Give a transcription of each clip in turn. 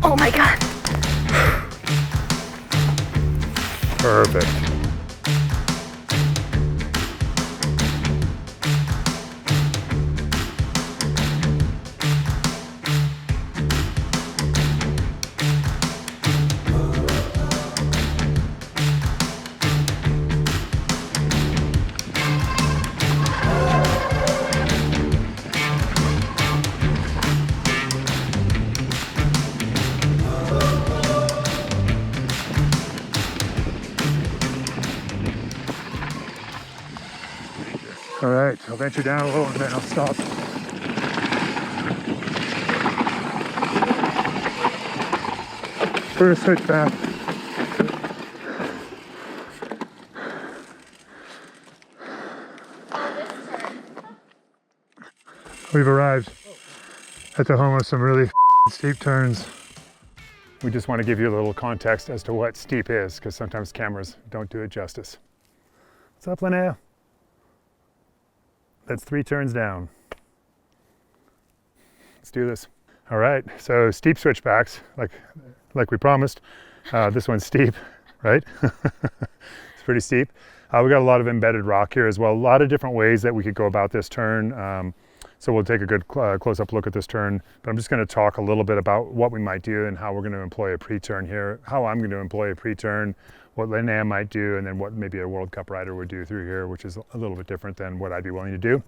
Oh my God. Perfect. All right, I'll venture down a little and then I'll stop. First switchback. We've arrived at the home of some really steep turns. We just want to give you a little context as to what steep is, because sometimes cameras don't do it justice. What's up, Linnea? That's 3 turns down. Let's do this. All right, so steep switchbacks, like we promised. This one's steep, right? It's pretty steep. We got a lot of embedded rock here as well. A lot of different ways that we could go about this turn. So we'll take a good close-up look at this turn, but I'm just going to talk a little bit about what we might do and how we're going to employ a pre-turn here, how I'm going to employ a pre-turn, what Linnea might do, and then what maybe a World Cup rider would do through here, which is a little bit different than what I'd be willing to do.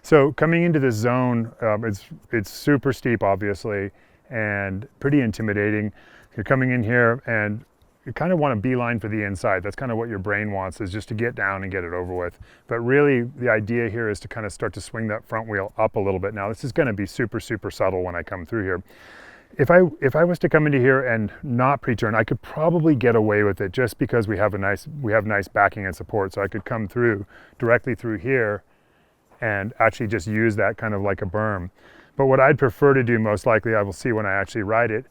So coming into this zone, it's super steep, obviously, and pretty intimidating. You're coming in here and you kind of want to beeline for the inside. That's kind of what your brain wants, is just to get down and get it over with. But really the idea here is to kind of start to swing that front wheel up a little bit. Now this is going to be super, super subtle when I come through here. If I was to come into here and not pre-turn, I could probably get away with it just because we have nice backing and support. So I could come through directly through here and actually just use that kind of like a berm. But what I'd prefer to do, most likely, I will see when I actually ride it,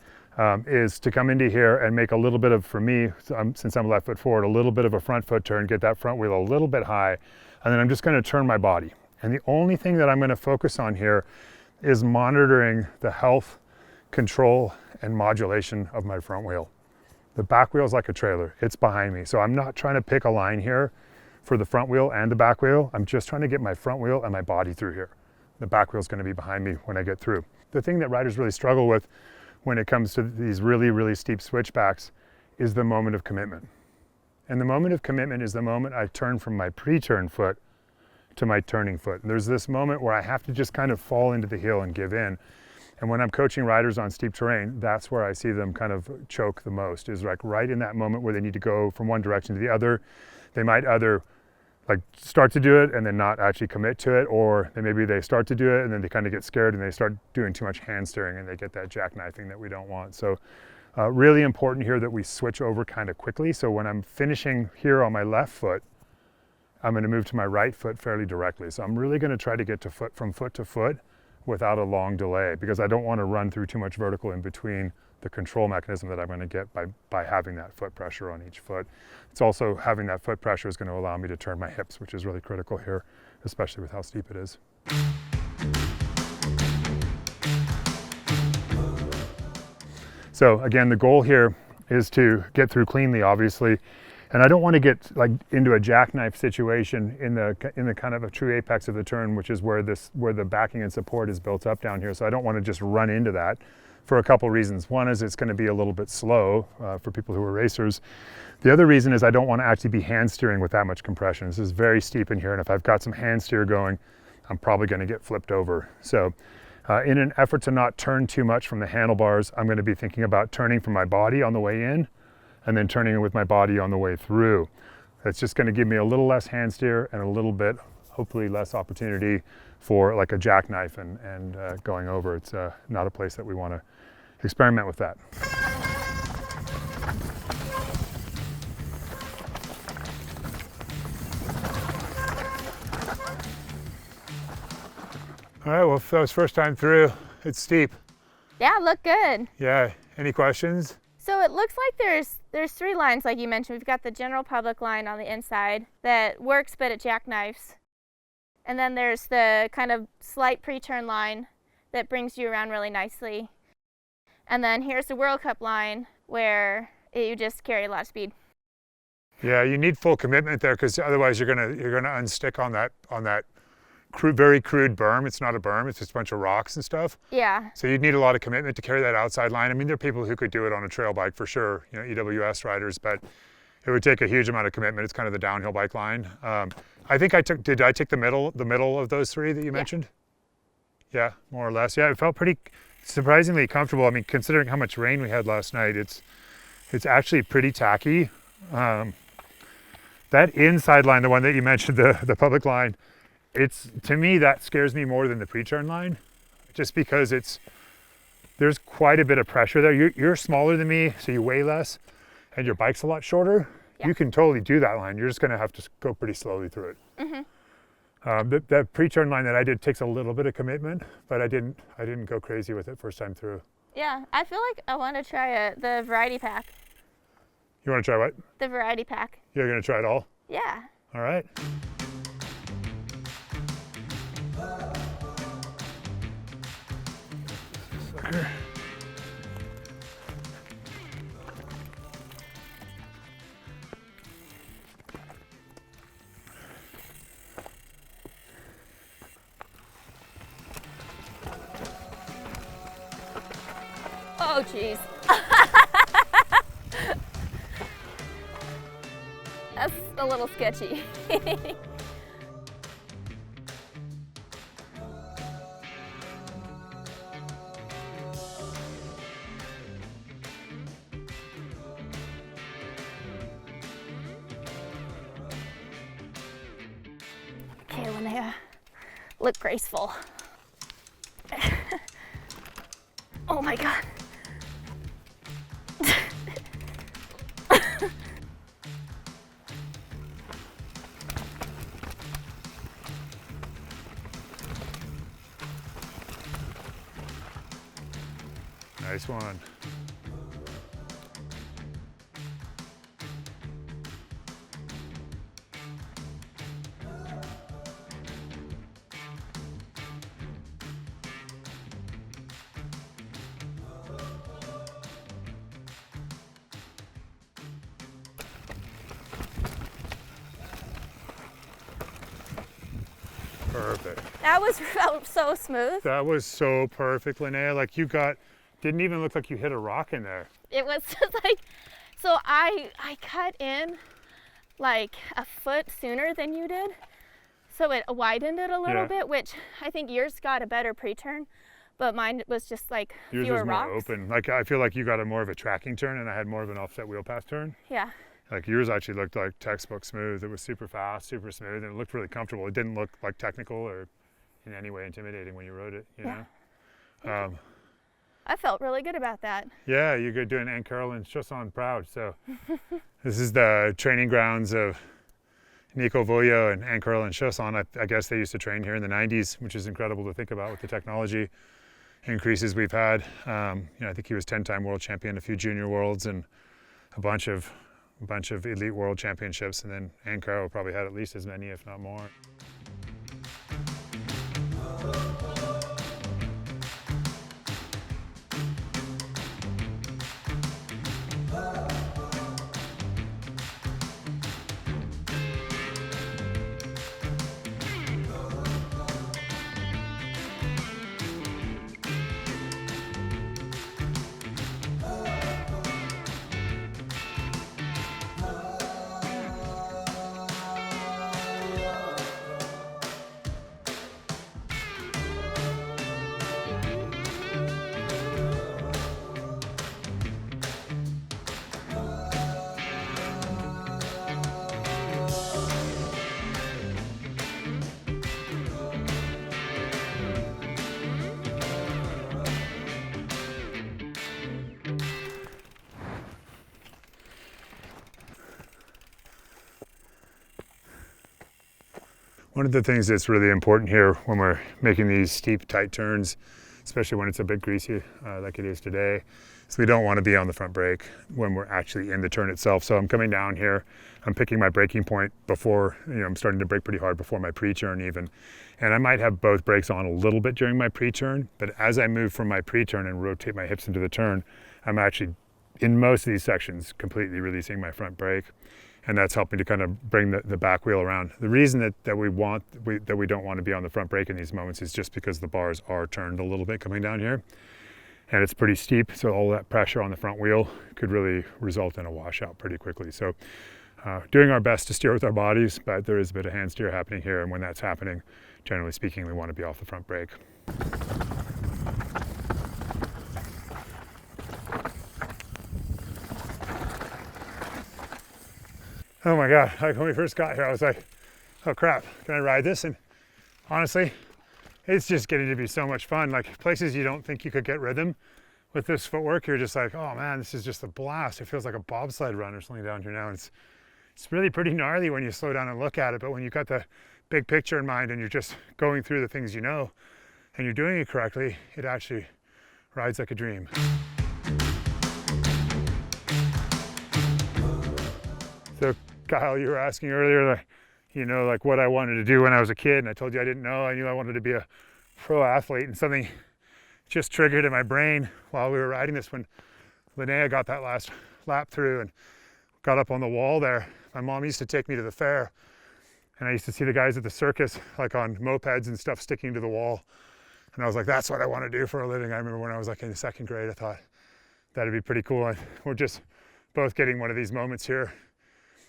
is to come into here and make a little bit of, for me, since I'm left foot forward, a little bit of a front foot turn, get that front wheel a little bit high, and then I'm just going to turn my body. And the only thing that I'm going to focus on here is monitoring the health, control, and modulation of my front wheel. The back wheel is like a trailer. It's behind me. So I'm not trying to pick a line here for the front wheel and the back wheel. I'm just trying to get my front wheel and my body through here. The back wheel is going to be behind me when I get through. The thing that riders really struggle with when it comes to these really, really steep switchbacks is the moment of commitment. And the moment of commitment is the moment I turn from my pre-turn foot to my turning foot. And there's this moment where I have to just kind of fall into the hill and give in. And when I'm coaching riders on steep terrain, that's where I see them kind of choke the most, is like right in that moment where they need to go from one direction to the other. They might either like start to do it and then not actually commit to it, or maybe they start to do it and then they kind of get scared and they start doing too much hand steering and they get that jackknifing that we don't want. So really important here that we switch over kind of quickly. So when I'm finishing here on my left foot, I'm going to move to my right foot fairly directly. So I'm really going to try to get to from foot to foot without a long delay, because I don't want to run through too much vertical in between the control mechanism that I'm going to get by having that foot pressure on each foot. It's also having that foot pressure is going to allow me to turn my hips, which is really critical here, especially with how steep it is. So again, the goal here is to get through cleanly, obviously. And I don't want to get like into a jackknife situation in the kind of a true apex of the turn, which is where the backing and support is built up down here. So I don't want to just run into that for a couple reasons. One is it's going to be a little bit slow for people who are racers. The other reason is I don't want to actually be hand steering with that much compression. This is very steep in here, and if I've got some hand steer going, I'm probably going to get flipped over. So in an effort to not turn too much from the handlebars, I'm going to be thinking about turning from my body on the way in and then turning with my body on the way through. That's just going to give me a little less hand steer and a little bit, hopefully less opportunity for like a jackknife and going over. It's not a place that we want to experiment with that. All right, well, if that was first time through, it's steep. Yeah, look good. Yeah, any questions? So it looks like there's 3 lines, like you mentioned. We've got the general public line on the inside that works, but it jackknifes. And then there's the kind of slight pre-turn line that brings you around really nicely. And then here's the World Cup line where you just carry a lot of speed. Yeah, you need full commitment there because otherwise you're gonna unstick on that very crude berm. It's not a berm; it's just a bunch of rocks and stuff. Yeah. So you'd need a lot of commitment to carry that outside line. I mean, there are people who could do it on a trail bike for sure, you know, EWS riders, but it would take a huge amount of commitment. It's kind of the downhill bike line. I think did I take the middle of those three that you mentioned? Yeah, more or less. Yeah, it felt pretty surprisingly comfortable. I mean, considering how much rain we had last night, it's actually pretty tacky. That inside line, the one that you mentioned, the public line, to me that scares me more than the pre-turn line, just because there's quite a bit of pressure there. You're smaller than me, so you weigh less, and your bike's a lot shorter. Yeah. You can totally do that line. You're just going to have to go pretty slowly through it. Mm-hmm. The pre-turn line that I did takes a little bit of commitment, but I didn't go crazy with it first time through. Yeah, I feel like I want to try the variety pack. You want to try what? The variety pack. You're going to try it all? Yeah. All right. Sucker. Oh, jeez. That's a little sketchy. Okay, Linnea, look graceful. Oh my God. Nice one. Perfect. That felt so smooth. That was so perfect, Linnea. Like didn't even look like you hit a rock in there. It was just like, so I cut in like a foot sooner than you did. So it widened it a little bit, which I think yours got a better pre-turn, but mine was just like yours fewer was more rocks. Open. Like I feel like you got more of a tracking turn and I had more of an offset wheel pass turn. Yeah. Like yours actually looked like textbook smooth. It was super fast, super smooth, and it looked really comfortable. It didn't look like technical or in any way intimidating when you rode it, you know? I felt really good about that. Yeah, you're good doing Anne Carolyn Chausson proud. So this is the training grounds of Nico Voyo and Anne Carolyn Chausson. I guess they used to train here in the 90s, which is incredible to think about with the technology increases we've had. You know, I think he was 10-time world champion, a few junior worlds, and a bunch of elite world championships. And then Anne Carol probably had at least as many, if not more. One of the things that's really important here when we're making these steep, tight turns, especially when it's a bit greasy like it is today, is we don't want to be on the front brake when we're actually in the turn itself. So I'm coming down here, I'm picking my braking point before, I'm starting to brake pretty hard before my pre-turn even. And I might have both brakes on a little bit during my pre-turn, but as I move from my pre-turn and rotate my hips into the turn, I'm actually, in most of these sections, completely releasing my front brake. And that's helped me to kind of bring the back wheel around. The reason that we don't want to be on the front brake in these moments is just because the bars are turned a little bit coming down here. And it's pretty steep, so all that pressure on the front wheel could really result in a washout pretty quickly. So doing our best to steer with our bodies, but there is a bit of hand steer happening here. And when that's happening, generally speaking, we want to be off the front brake. Oh my God, like when we first got here, I was like, oh crap, can I ride this? And honestly, it's just getting to be so much fun. Like places you don't think you could get rhythm with this footwork, you're just like, oh man, this is just a blast. It feels like a bobsled run or something down here now. It's really pretty gnarly when you slow down and look at it, but when you've got the big picture in mind and you're just going through the things you know and you're doing it correctly, it actually rides like a dream. So Kyle, you were asking earlier, like what I wanted to do when I was a kid, and I told you I didn't know. I knew I wanted to be a pro athlete, and something just triggered in my brain while we were riding this when Linnea got that last lap through and got up on the wall there. My mom used to take me to the fair, and I used to see the guys at the circus, like on mopeds and stuff, sticking to the wall. And I was like, that's what I want to do for a living. I remember when I was like in the second grade, I thought that'd be pretty cool. And we're just both getting one of these moments here.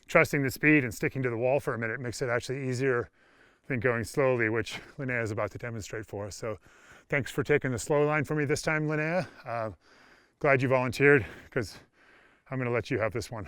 Trusting the speed and sticking to the wall for a minute makes it actually easier than going slowly, which Linnea is about to demonstrate for us. So thanks for taking the slow line for me this time, Linnea. Glad you volunteered, because I'm going to let you have this one.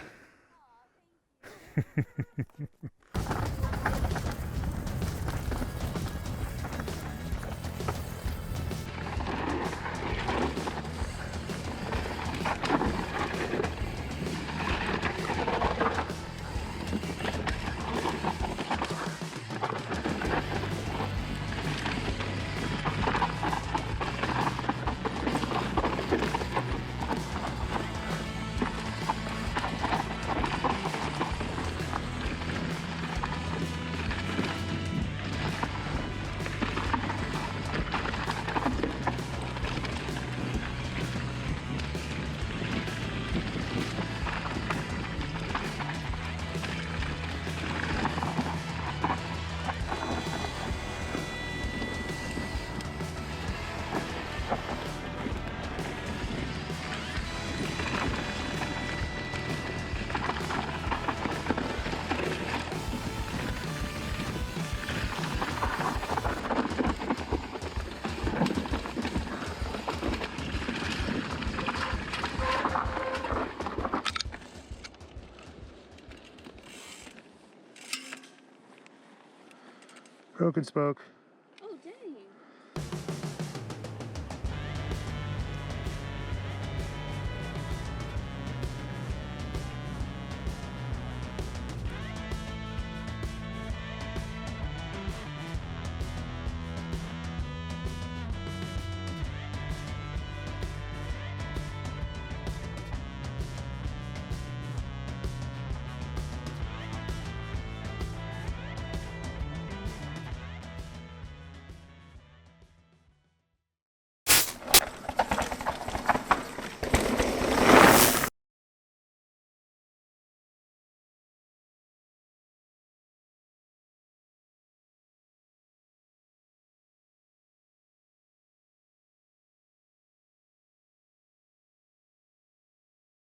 Broken spoke.